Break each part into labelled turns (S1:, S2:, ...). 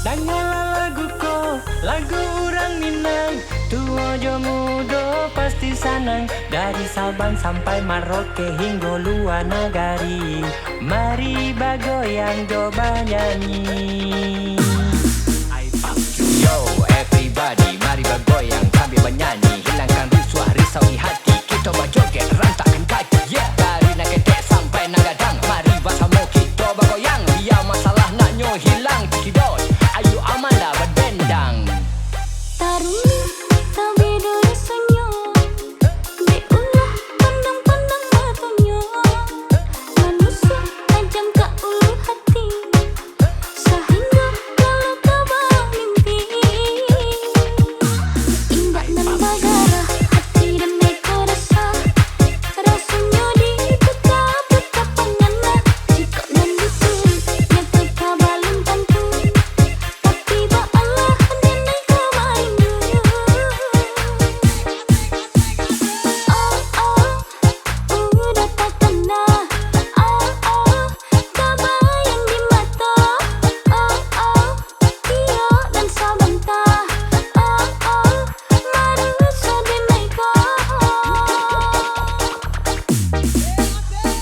S1: Dengarlah laguku, lagu orang Minang. Tua jo muda pasti senang. Dari Sabang sampai Merauke hingga luar negari. Mari bagoyang coba nyanyi. Yo everybody, mari bergoyang sambil bernyanyi. Hilangkan risau di hati, kita berjoget rantakkan kaki. Yeah. Dari Naketek sampai Nagadang, mari bersama kita bergoyang. Biar masalah naknya hilang tikidot. Ayo Amanda berdendang.
S2: Taruni tapi dari senyum, diulah pandang-pandang matanya. Manusia tajam ke ulu hati, sehingga kalau kau mimpi indah dan bagara hati dan neko rasa. Rasanya dibuka-buka panganna, jika dan disuruh nyata kabalun tentu. Tapi ba Allah nenai kemarin dulu. Udah tak kena. Kebayang di mata. Iya dan sabantah. Manusia di mereka.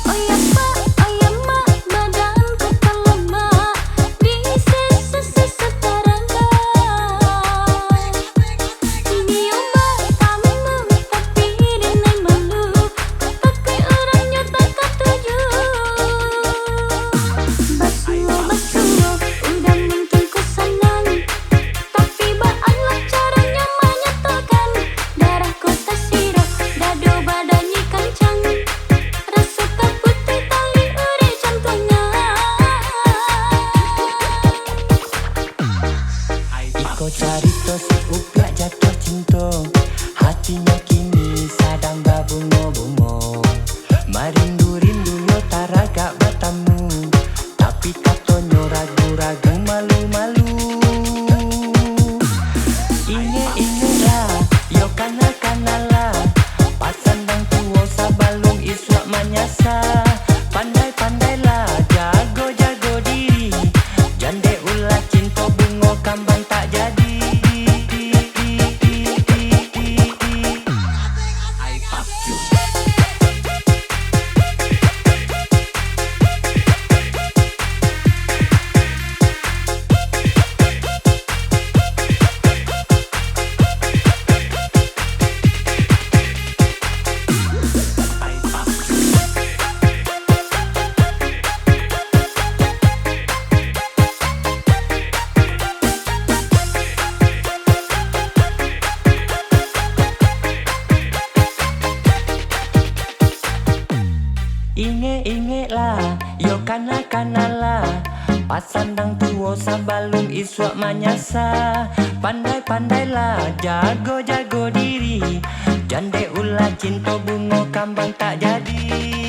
S2: Oh ya pak, oh ya mak, badanku terlemak di sisa-sisa terangkat. Dioba tamu tapi dinai malu, pakai orangnya tak ketuju. Basuh-basuh, udah mungkin ku senang, tapi ba Allah caranya menyatakan. Darah kota sirap, dado badannya kencang, rasa putih tali uri jantungnya.
S1: Iko carito si upyak jatuh cinta, hatinya kini sedang berbunga-bunga. Merindu-rindu yo taraga bertemu, tapi katanya ragu-ragu malu-malu. Inge-ingelah, yo kana-kanalah, pasandang tua sabalung iswak manyasa. Pandai-pandailah, jago-jago diri, jande ulah cinta bunga kambang tak jadi. I fuck you. Inge-ingelah, yo kana-kanalah, pasandang tua sabalung iswak manyasa. Pandai-pandailah, jago-jago diri, jande ulah cinta bunga kambang tak jadi.